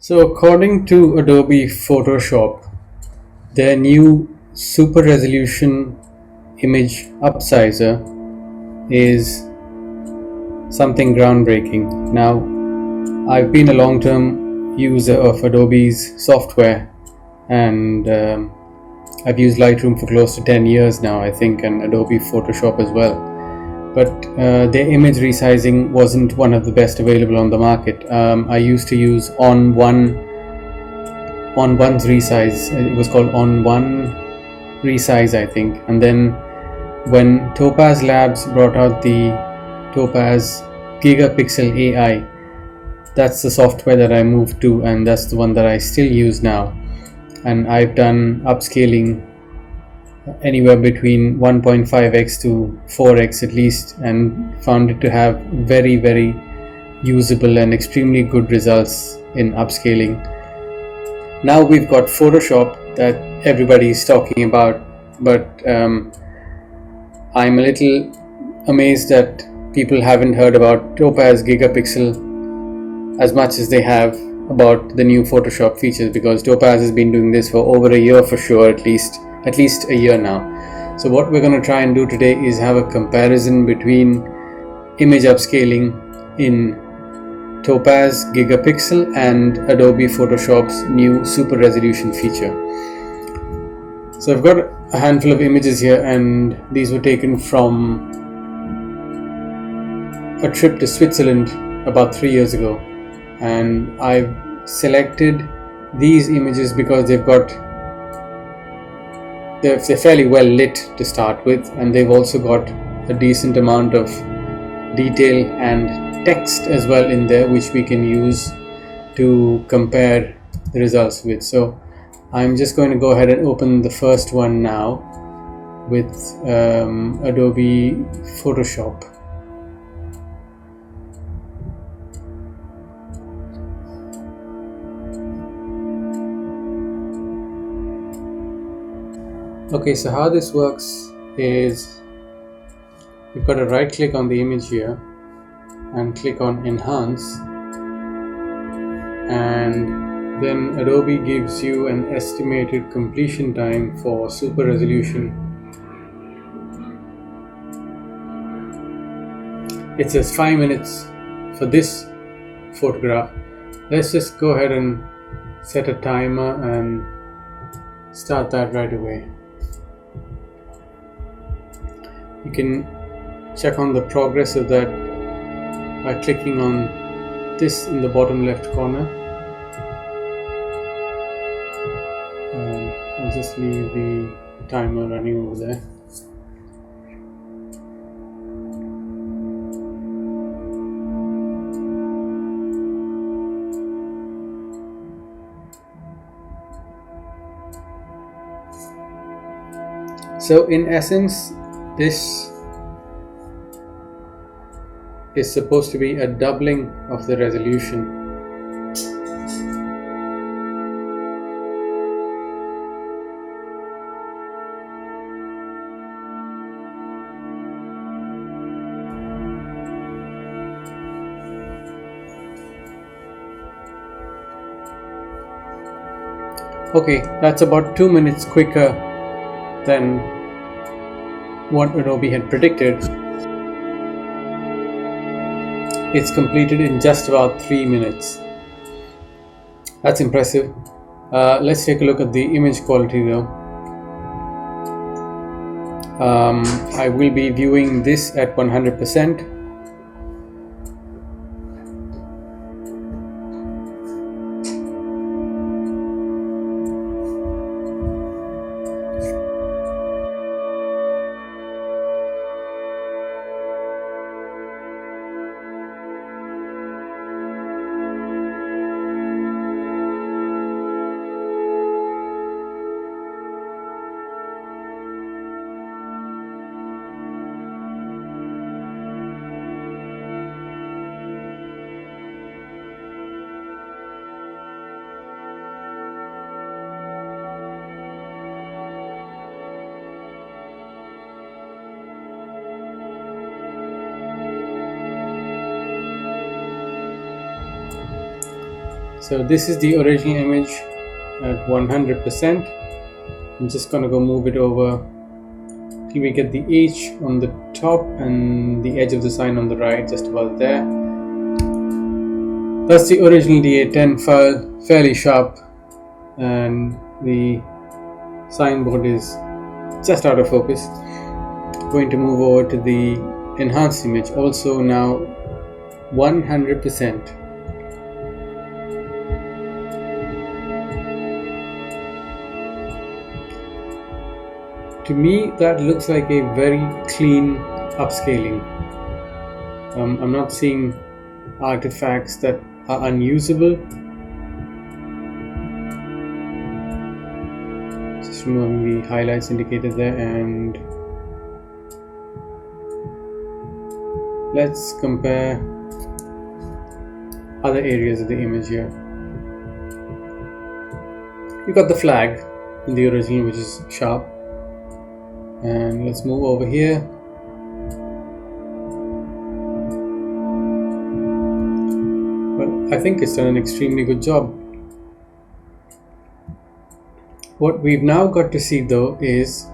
So, according to Adobe Photoshop, their new super resolution image upsizer is something groundbreaking. Now, I've been a long term user of Adobe's software and I've used Lightroom for close to 10 years now, I think, and Adobe Photoshop as well. But their image resizing wasn't one of the best available on the market. I used to use on one's resize. It was called on one resize, I think. And then when Topaz Labs brought out the Topaz Gigapixel AI, that's the software that I moved to, and that's the one that I still use now. And I've done upscaling anywhere between 1.5x to 4x at least, and found it to have very usable and extremely good results in upscaling. Now we've got Photoshop that everybody is talking about, but I'm a little amazed that people haven't heard about Topaz Gigapixel as much as they have about the new Photoshop features, because Topaz has been doing this for over a year for sure, at least a year now. So what we're going to try and do today is have a comparison between image upscaling in Topaz Gigapixel and Adobe Photoshop's new super resolution feature. So I've got a handful of images here, and these were taken from a trip to Switzerland about 3 years ago, and I've selected these images because they're fairly well lit to start with, and they've also got a decent amount of detail and text as well in there, which we can use to compare the results with. So I'm just going to go ahead and open the first one now with Adobe Photoshop. Okay, so how this works is you've got to right click on the image here and click on Enhance, and then Adobe gives you an estimated completion time for super resolution. It says 5 minutes for this photograph. Let's just go ahead and set a timer and start that right away. You can check on the progress of that by clicking on this in the bottom left corner. I'll just leave the timer running over there. So in essence, this is supposed to be a doubling of the resolution. Okay, that's about 2 minutes quicker than what Adobe had predicted. It's completed in just about 3 minutes. That's impressive. Let's take a look at the image quality though. I will be viewing this at 100%. So this is the original image at 100%. I'm just gonna go move it over till we get the H on the top and the edge of the sign on the right, just about there. That's the original DA10 file, fairly sharp, and the signboard is just out of focus. Going to move over to the enhanced image, also now 100%. To me, that looks like a very clean upscaling. I'm not seeing artifacts that are unusable. Just removing the highlights indicated there, and let's compare other areas of the image here. You got the flag in the original, which is sharp. And let's move over here. Well, I think it's done an extremely good job. What we've now got to see though is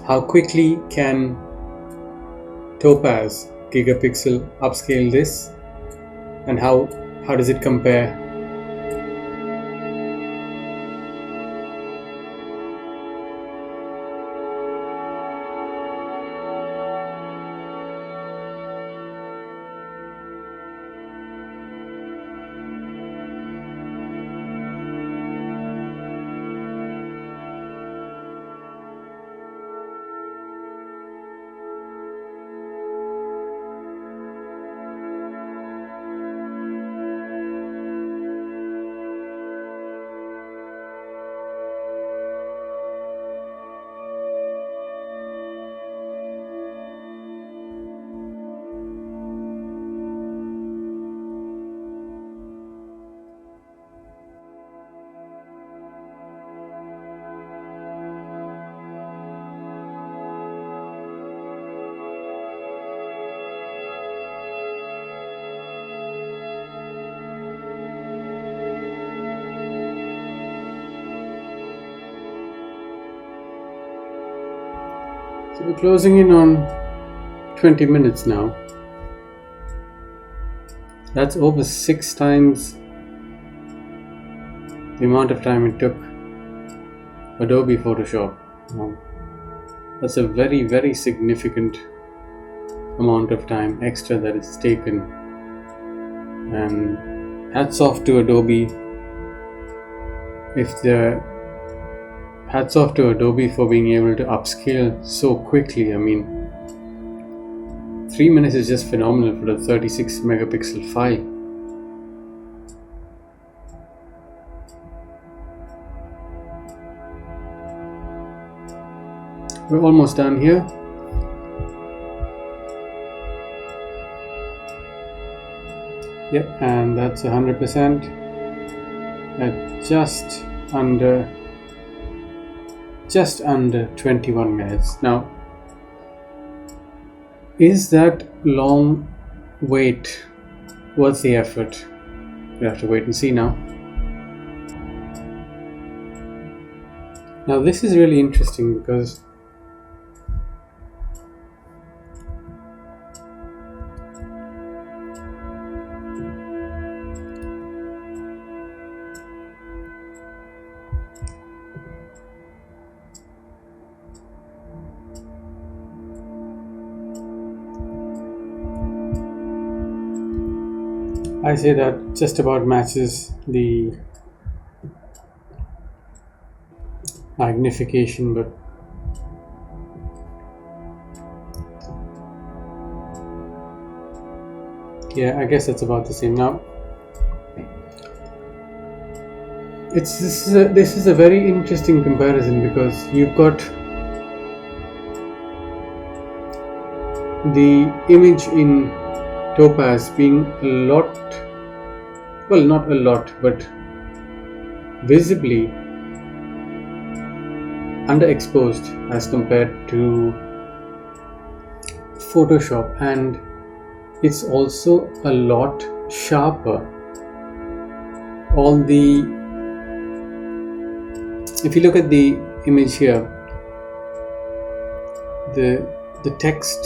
how quickly can Topaz Gigapixel upscale this, and how does it compare. So we're closing in on 20 minutes now. That's over 6 times the amount of time it took Adobe Photoshop. That's a very, very significant amount of time extra that it's taken. And hats off to Adobe. Hats off to Adobe for being able to upscale so quickly. I mean, 3 minutes is just phenomenal for a 36 megapixel file. We're almost done here. Yep, and that's 100% at just under 21 minutes. Now, is that long wait worth the effort? We have to wait and see now. Now this is really interesting because I say that just about matches the magnification, but yeah, I guess that's about the same. Now this is a very interesting comparison because you've got the image in Topaz being a lot, well, not a lot, but visibly underexposed as compared to Photoshop, and it's also a lot sharper. if you look at the image here, the text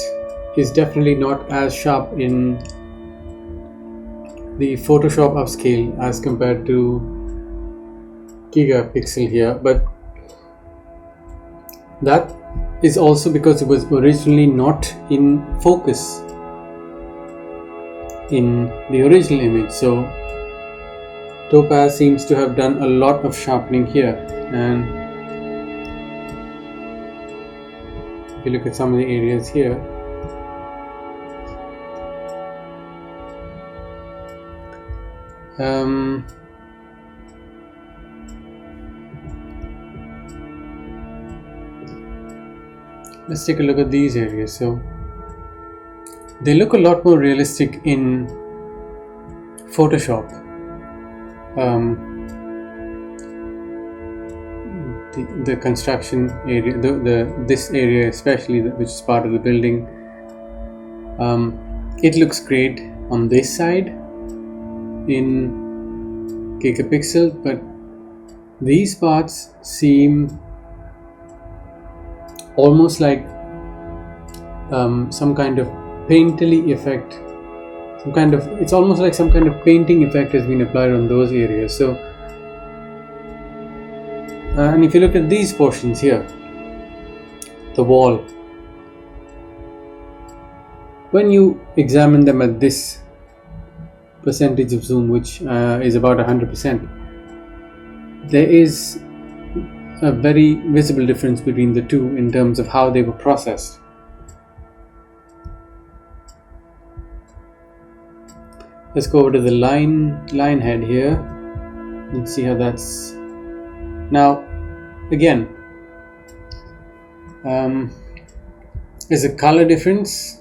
is definitely not as sharp in the Photoshop upscale as compared to Gigapixel here, but that is also because it was originally not in focus in the original image. So Topaz seems to have done a lot of sharpening here, and if you look at some of the areas here, let's take a look at these areas. So they look a lot more realistic in Photoshop. The construction area, this area especially, which is part of the building, it looks great on this side in Gigapixel, but these parts seem almost like some kind of painterly effect. It's almost like some kind of painting effect has been applied on those areas. So and if you look at these portions here, the wall, when you examine them at this percentage of zoom, which is about 100%, there is a very visible difference between the two in terms of how they were processed. Let's go over to the line head here and see how that's. Now again, there's a color difference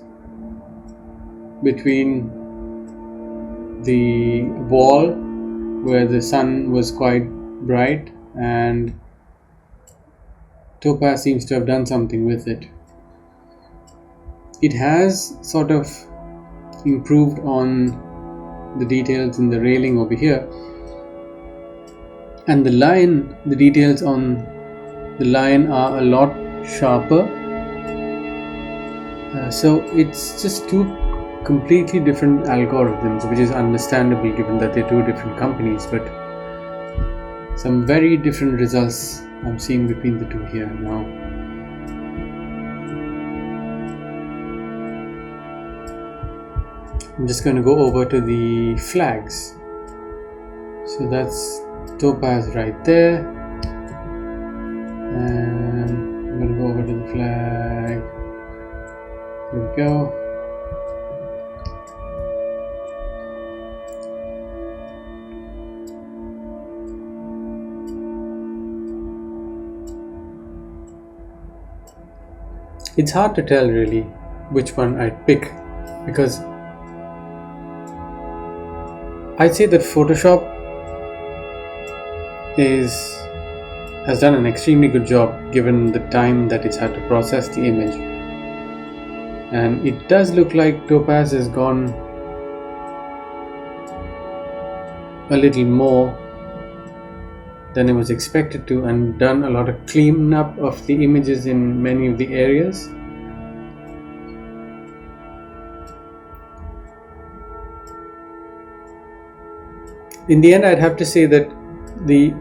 between the wall where the sun was quite bright, and Topaz seems to have done something with it. It has sort of improved on the details in the railing over here, and the details on the line are a lot sharper. So it's just two completely different algorithms, which is understandable given that they're two different companies, but some very different results I'm seeing between the two here now. I'm just going to go over to the flags. So that's Topaz right there, and I'm going to go over to the flag. Here we go. It's hard to tell really which one I'd pick, because I'd say that Photoshop has done an extremely good job given the time that it's had to process the image, and it does look like Topaz has gone a little more than it was expected to, and done a lot of cleanup of the images in many of the areas. In the end, I'd have to say that the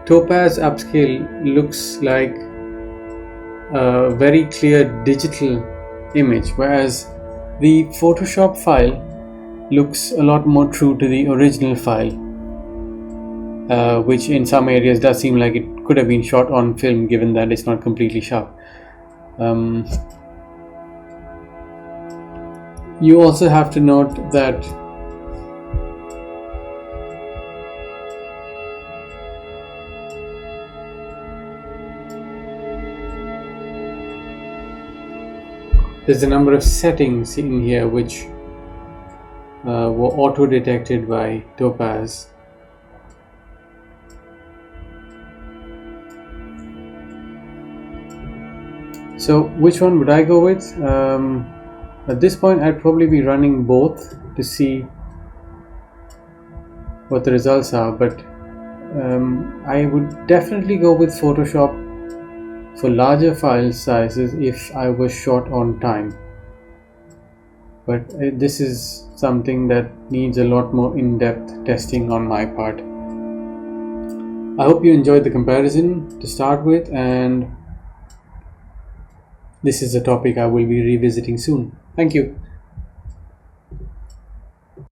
Topaz upscale looks like a very clear digital image, whereas the Photoshop file looks a lot more true to the original file, which in some areas does seem like it could have been shot on film, given that it's not completely sharp. You also have to note that there's a number of settings in here which were auto-detected by Topaz. So which one would I go with? At this point I'd probably be running both to see what the results are, but I would definitely go with Photoshop for larger file sizes if I was short on time. But this is something that needs a lot more in-depth testing on my part. I hope you enjoyed the comparison to start with, and this is a topic I will be revisiting soon. Thank you.